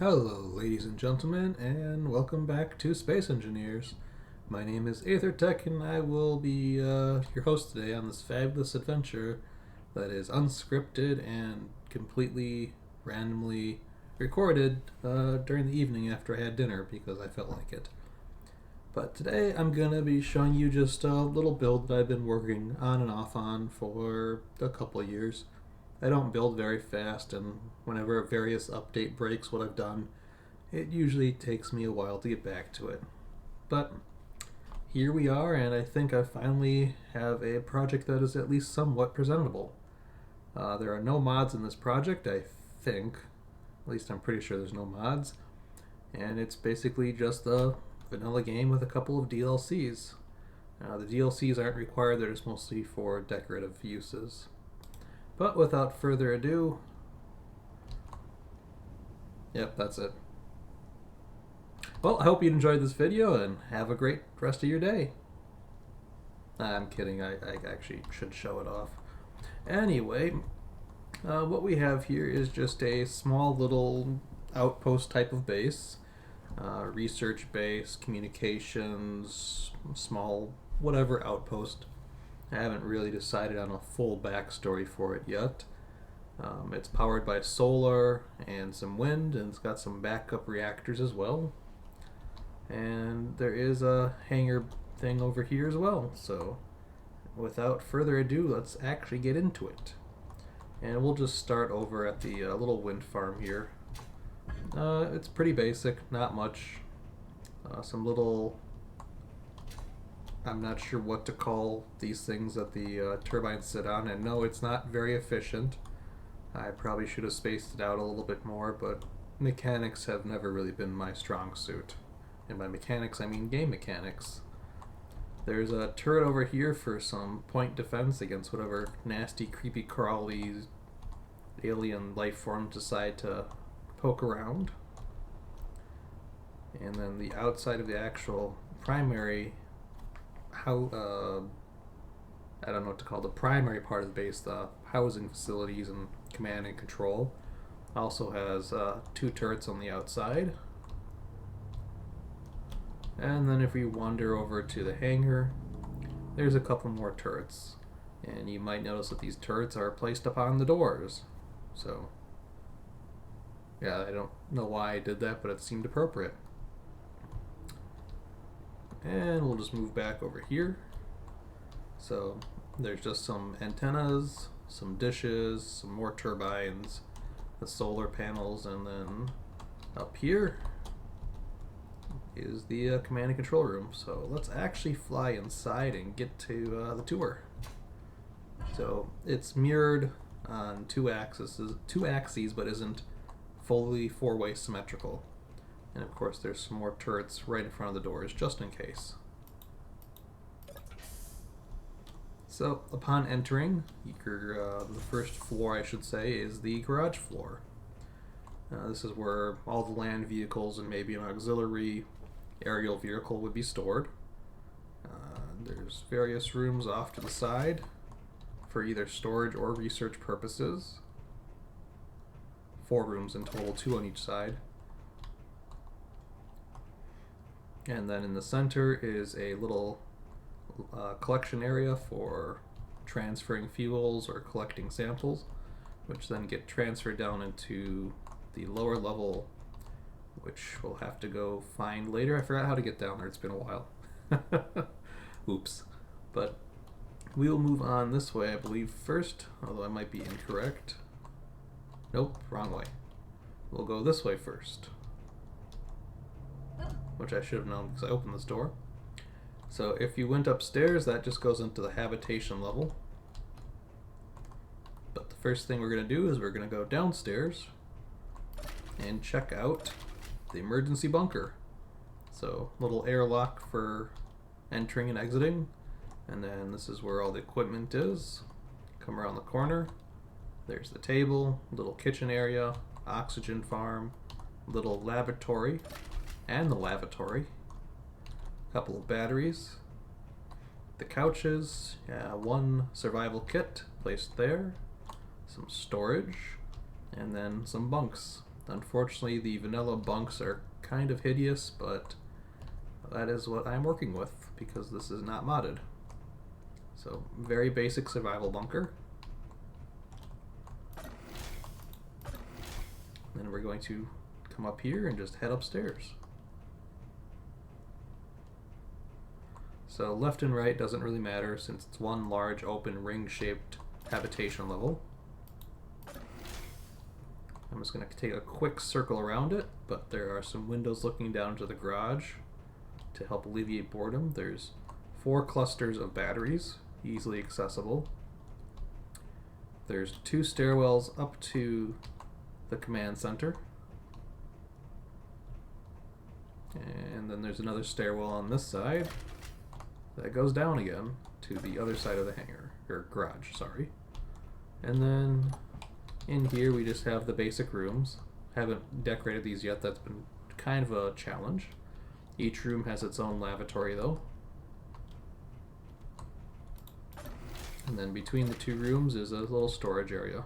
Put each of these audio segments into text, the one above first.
Hello, ladies and gentlemen, and welcome back to Space Engineers. My name is AetherTech, and I will be your host today on this fabulous adventure that is unscripted and completely randomly recorded during the evening after I had dinner because I felt like it. But today I'm going to be showing you just a little build that I've been working on and off on for a couple of years. I don't build very fast, and whenever a various update breaks what I've done, it usually takes me a while to get back to it. But here we are, and I think I finally have a project that is at least somewhat presentable. There are no mods in this project, I think. At least I'm pretty sure there's no mods. And it's basically just a vanilla game with a couple of DLCs. The DLCs aren't required, they're just mostly for decorative uses. But without further ado, yep, that's it. Well, I hope you enjoyed this video and have a great rest of your day. I'm kidding, I actually should show it off. Anyway, what we have here is just a small little outpost type of base. Research base, communications, small whatever outpost. I haven't really decided on a full backstory for it yet. It's powered by solar and some wind, and it's got some backup reactors as well. And there is a hangar thing over here as well. So without further ado, let's actually get into it. And we'll just start over at the little wind farm here. It's pretty basic, not much. Some little, I'm not sure what to call these things that the turbines sit on, and no, it's not very efficient. I probably should have spaced it out a little bit more, but mechanics have never really been my strong suit. And by mechanics, I mean game mechanics. There's a turret over here for some point defense against whatever nasty, creepy, crawly alien life forms decide to poke around. And then the outside of the actual primary, I don't know what to call the primary part of the base, the housing facilities and command and control, also has two turrets on the outside. And then if we wander over to the hangar, there's a couple more turrets. And you might notice that these turrets are placed upon the doors. So, yeah, I don't know why I did that, but it seemed appropriate. And we'll just move back over here. So there's just some antennas, some dishes, some more turbines, the solar panels, and then up here is the command and control room. So let's actually fly inside and get to the tour. So it's mirrored on two axes, but isn't fully four-way symmetrical. And of course there's some more turrets right in front of the doors just in case. So upon entering, the first floor I should say is the garage floor. This is where all the land vehicles and maybe an auxiliary aerial vehicle would be stored. There's various rooms off to the side for either storage or research purposes. 4 rooms in total, 2 on each side. And then in the center is a little collection area for transferring fuels or collecting samples, which then get transferred down into the lower level, which we'll have to go find later. I forgot how to get down there, it's been a while. Oops. But we will move on this way, I believe, first, although I might be incorrect. Nope, wrong way. We'll go this way first, which I should have known because I opened this door. So if you went upstairs, that just goes into the habitation level. But the first thing we're going to do is we're going to go downstairs and check out the emergency bunker. So little airlock for entering and exiting. And then this is where all the equipment is. Come around the corner. There's the table, little kitchen area, oxygen farm, little laboratory, and the lavatory. Couple of batteries, the couches, one survival kit placed there, some storage, and then some bunks. Unfortunately, the vanilla bunks are kind of hideous, but that is what I'm working with because this is not modded. So, very basic survival bunker. Then we're going to come up here and just head upstairs. So left and right doesn't really matter since it's one large open ring-shaped habitation level. I'm just going to take a quick circle around it, but there are some windows looking down to the garage to help alleviate boredom. There's 4 clusters of batteries, easily accessible. There's 2 stairwells up to the command center. And then there's another stairwell on this side that goes down again to the other side of the hangar, or garage, sorry. And then in here we just have the basic rooms. Haven't decorated these yet, that's been kind of a challenge. Each room has its own lavatory though. And then between the 2 rooms is a little storage area.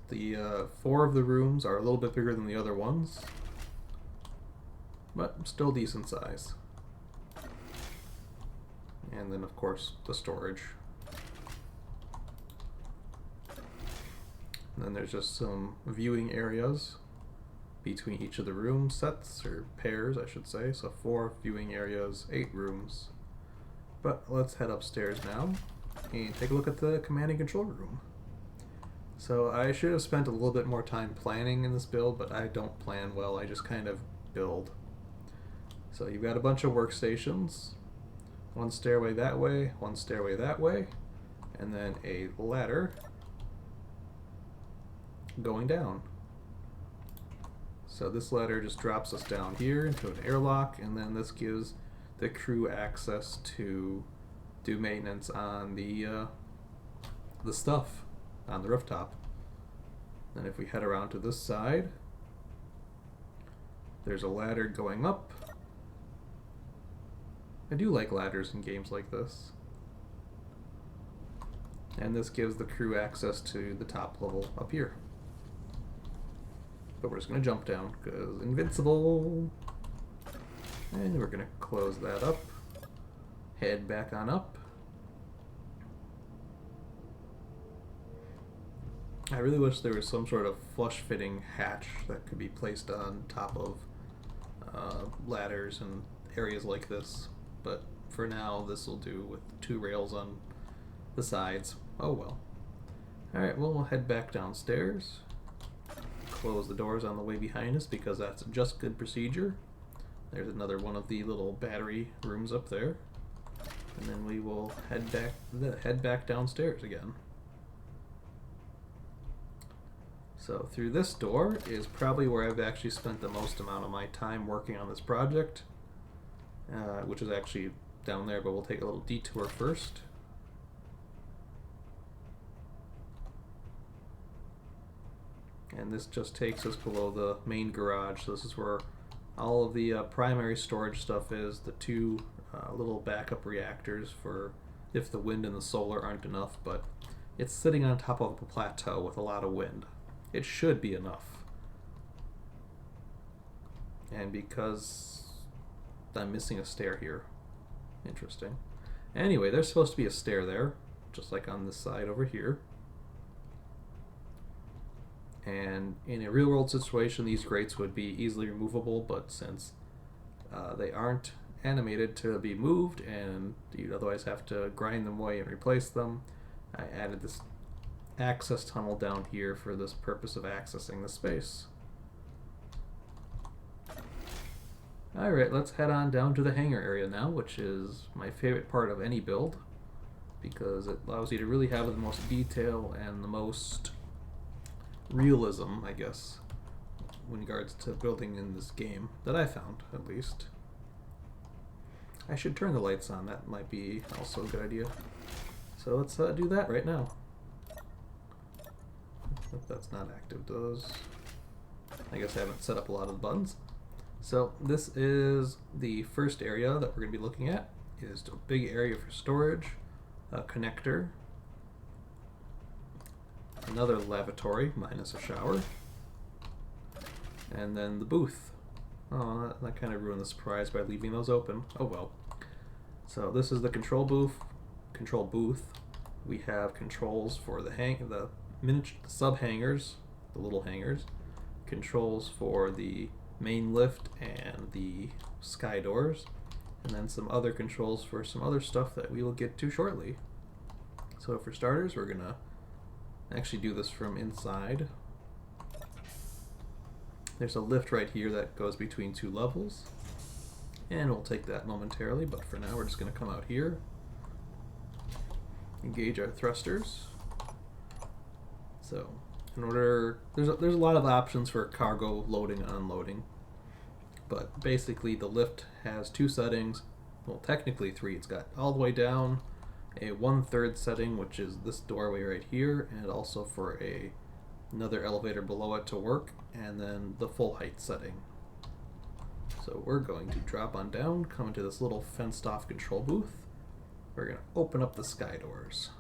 The 4 of the rooms are a little bit bigger than the other ones, but still decent size. And then of course the storage. And then there's just some viewing areas between each of the room sets, or pairs I should say. So 4 viewing areas, 8 rooms. But let's head upstairs now and take a look at the command and control room. So I should have spent a little bit more time planning in this build, but I don't plan well, I just kind of build. So you've got a bunch of workstations, 1 stairway that way, 1 stairway that way, and then a ladder going down. So this ladder just drops us down here into an airlock, and then this gives the crew access to do maintenance on the stuff on the rooftop. Then if we head around to this side, there's a ladder going up. I do like ladders in games like this. And this gives the crew access to the top level up here. But we're just going to jump down because invincible. And we're going to close that up. Head back on up. I really wish there was some sort of flush-fitting hatch that could be placed on top of ladders and areas like this. But for now, this will do with 2 rails on the sides. Oh well. Alright, well, we'll head back downstairs. Close the doors on the way behind us because that's just good procedure. There's another one of the little battery rooms up there. And then we will head back downstairs again. So through this door is probably where I've actually spent the most amount of my time working on this project, which is actually down there, but we'll take a little detour first. And this just takes us below the main garage. So this is where all of the primary storage stuff is, the 2 little backup reactors for if the wind and the solar aren't enough, but it's sitting on top of a plateau with a lot of wind. It should be enough. And because I'm missing a stair here. Interesting. Anyway, there's supposed to be a stair there, just like on this side over here. And in a real world situation, these grates would be easily removable, but since they aren't animated to be moved and you'd otherwise have to grind them away and replace them, I added this access tunnel down here for this purpose of accessing the space. Alright, let's head on down to the hangar area now, which is my favorite part of any build because it allows you to really have the most detail and the most realism, I guess, in regards to building in this game, that I found, at least. I should turn the lights on, that might be also a good idea. So let's do that right now. If that's not active, does. I guess I haven't set up a lot of the buttons. So this is the first area that we're going to be looking at. It is a big area for storage, a connector, another lavatory minus a shower, and then the booth. Oh, that kind of ruined the surprise by leaving those open. Oh well. So this is the control booth. We have controls for the miniature sub hangers, the little hangers, controls for the main lift and the sky doors, and then some other controls for some other stuff that we will get to shortly. So for starters, we're gonna actually do this from inside. There's a lift right here that goes between two levels, and we'll take that momentarily, but for now we're just gonna come out here, engage our thrusters. So in order, there's a lot of options for cargo loading and unloading, but basically the lift has two settings, well technically three. It's got all the way down, a 1/3 setting, which is this doorway right here, and also for another elevator below it to work, and then the full height setting. So we're going to drop on down, come into this little fenced off control booth. We're going to open up the sky doors.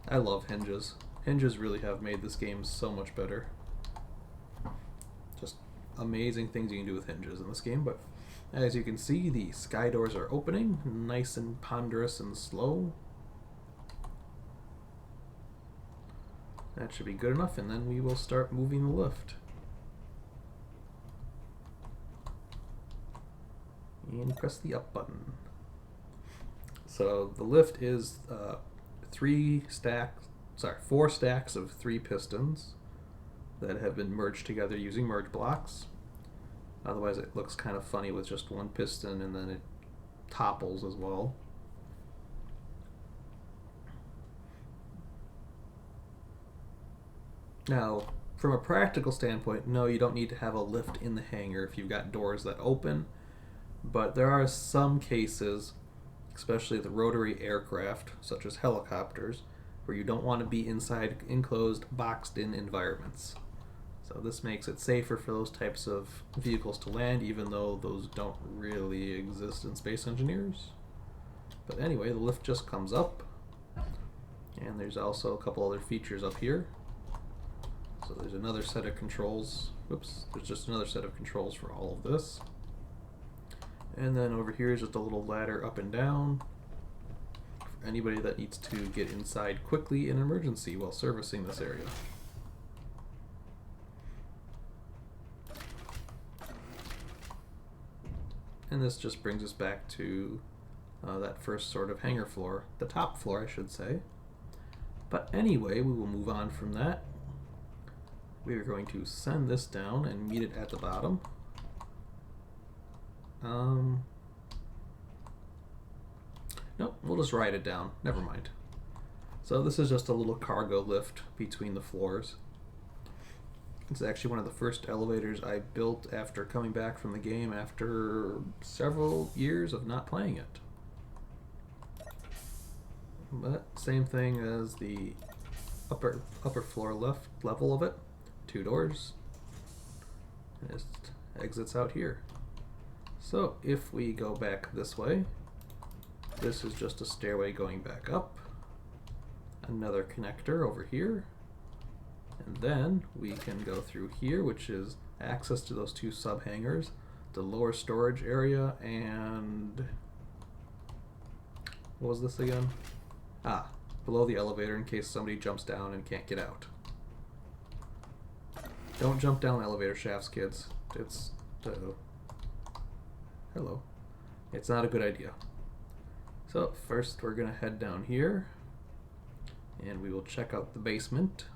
I love hinges. Hinges really have made this game so much better. Just amazing things you can do with hinges in this game, but as you can see, the sky doors are opening, nice and ponderous and slow. That should be good enough, and then we will start moving the lift. And press the up button. So the lift is 4 stacks of 3 pistons that have been merged together using merge blocks. Otherwise it looks kind of funny with just one piston, and then it topples as well. Now, from a practical standpoint, no, you don't need to have a lift in the hangar if you've got doors that open, but there are some cases, especially the rotary aircraft, such as helicopters, where you don't want to be inside enclosed, boxed-in environments. So this makes it safer for those types of vehicles to land, even though those don't really exist in Space Engineers. But anyway, the lift just comes up, and there's also a couple other features up here. So there's another set of controls. Whoops, there's just another set of controls for all of this. And then over here is just a little ladder up and down for anybody that needs to get inside quickly in an emergency while servicing this area. And this just brings us back to that first sort of hangar floor, the top floor I should say. But anyway, we will move on from that. We are going to send this down and meet it at the bottom. Nope, we'll just ride it down. Never mind. So this is just a little cargo lift between the floors. It's actually one of the first elevators I built after coming back from the game after several years of not playing it. But same thing as the upper floor left level of it. 2 doors, and it exits out here. So if we go back this way, this is just a stairway going back up, another connector over here, and then we can go through here, which is access to those 2 sub hangars, the lower storage area, and what was this again? Below the elevator in case somebody jumps down and can't get out. Don't jump down elevator shafts, kids. It's hello. It's not a good idea. So first we're gonna head down here, and we will check out the basement.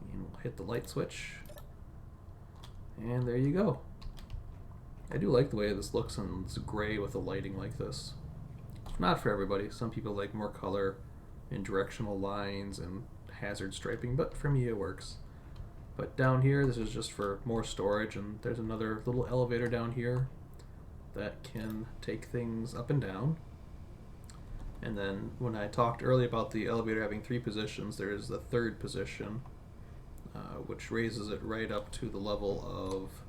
And we'll hit the light switch, and there you go. I do like the way this looks, and it's gray with the lighting like this. Not for everybody. Some people like more color and directional lines and hazard striping, but for me it works. But down here, this is just for more storage, and there's another little elevator down here that can take things up and down. And then when I talked earlier about the elevator having 3 positions, there's the 3rd position, which raises it right up to the level of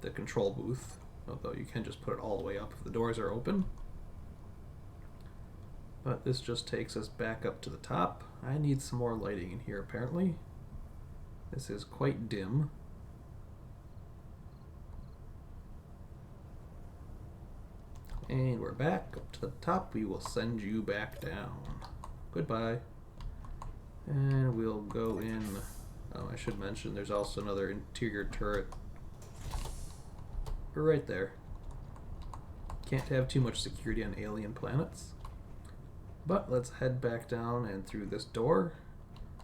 the control booth, although you can just put it all the way up if the doors are open. But this just takes us back up to the top. I need some more lighting in here apparently. This is quite dim. And we're back up to the top. We will send you back down. Goodbye. And we'll go in. Oh, I should mention there's also another interior turret right there. Can't have too much security on alien planets. But let's head back down and through this door.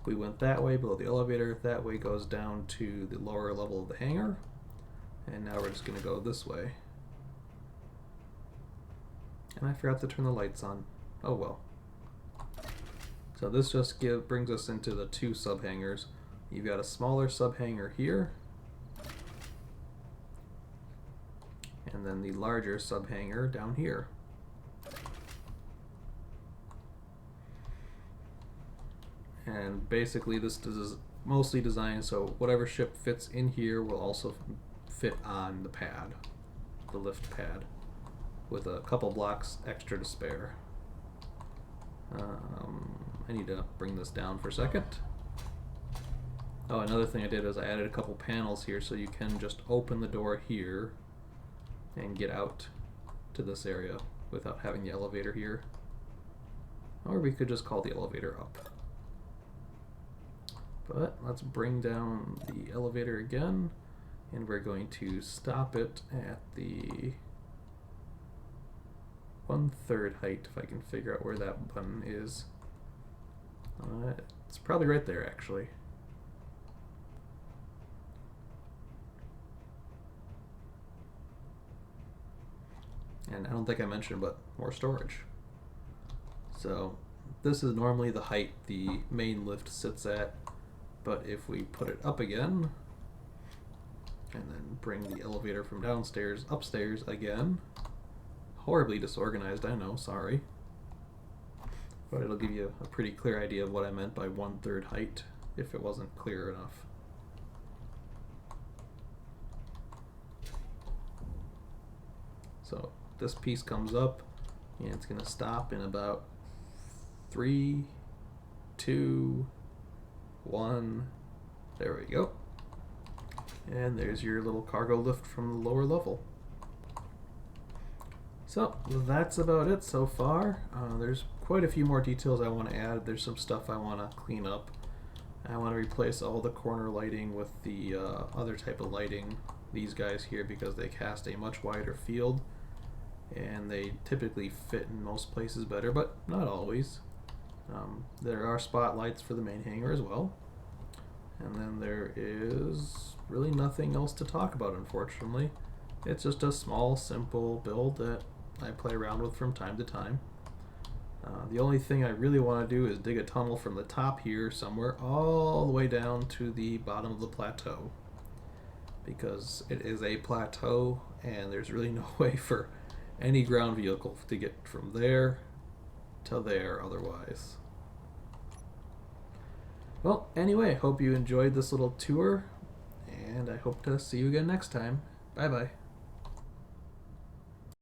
We went that way below the elevator. That way goes down to the lower level of the hangar. And now we're just going to go this way. And I forgot to turn the lights on. Oh well. So this just brings us into the two sub-hangars. You've got a smaller sub-hangar here. And then the larger sub-hangar down here. And basically this is mostly designed so whatever ship fits in here will also fit on the pad, the lift pad, with a couple blocks extra to spare. I need to bring this down for a second. Oh, another thing I did is I added a couple panels here so you can just open the door here and get out to this area without having the elevator here. Or we could just call the elevator up. But let's bring down the elevator again, and we're going to stop it at the 1/3 height, if I can figure out where that button is. It's probably right there, actually. And I don't think I mentioned, but more storage. So this is normally the height the main lift sits at, but if we put it up again, and then bring the elevator from downstairs upstairs again, horribly disorganized, I know, sorry. But it'll give you a pretty clear idea of what I meant by 1/3 height, if it wasn't clear enough. So this piece comes up, and it's going to stop in about 3, 2, 1. There we go. And there's your little cargo lift from the lower level. So that's about it so far. There's quite a few more details I want to add. There's some stuff I want to clean up. I want to replace all the corner lighting with the other type of lighting, these guys here, because they cast a much wider field and they typically fit in most places better, but not always. There are spotlights for the main hangar as well. And then there is really nothing else to talk about, unfortunately. It's just a small, simple build that I play around with from time to time. The only thing I really want to do is dig a tunnel from the top here somewhere all the way down to the bottom of the plateau, because it is a plateau and there's really no way for any ground vehicle to get from there to there otherwise. Well, anyway, hope you enjoyed this little tour, and I hope to see you again next time. Bye bye.